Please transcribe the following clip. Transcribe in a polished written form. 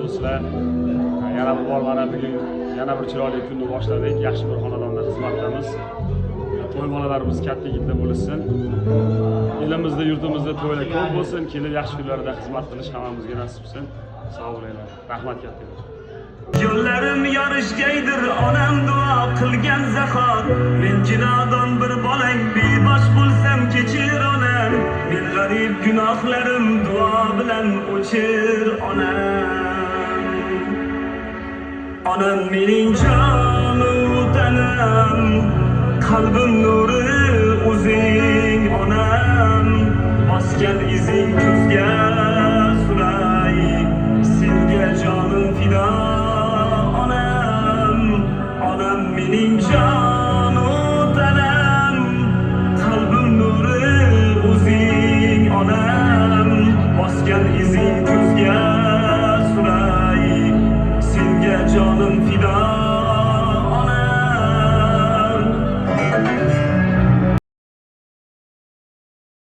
bo'lsizlar. Yana bir bor mana bugun yana bir chiroyli kunni boshladik. Yaxshi bir xonadonda xizmatdamiz. To'y bolalarimiz katta yigitda bo'lsin. Elimizda, yurtimizda to'ylar ko'p bo'lsin. Kelib yaxshi kunlarda xizmat qilish hammamizga nasib bo'lsin. Sog' bo'linglar. Rahmat katta. Yo'llarim yorishgaydir onam duo qilgan zahot. Men jinodan bir bolang bebash bo'lsam kechir onam. Men g'arib gunohlarim duo bilan o'chir onam. Onam mening jonu tanam, qalbim nuri o'zing onam. Bosgan izing kuzga suray, senga jonim fido. Onam mening jonu tanam, qalbim nuri o'zing onam. Bosgan izing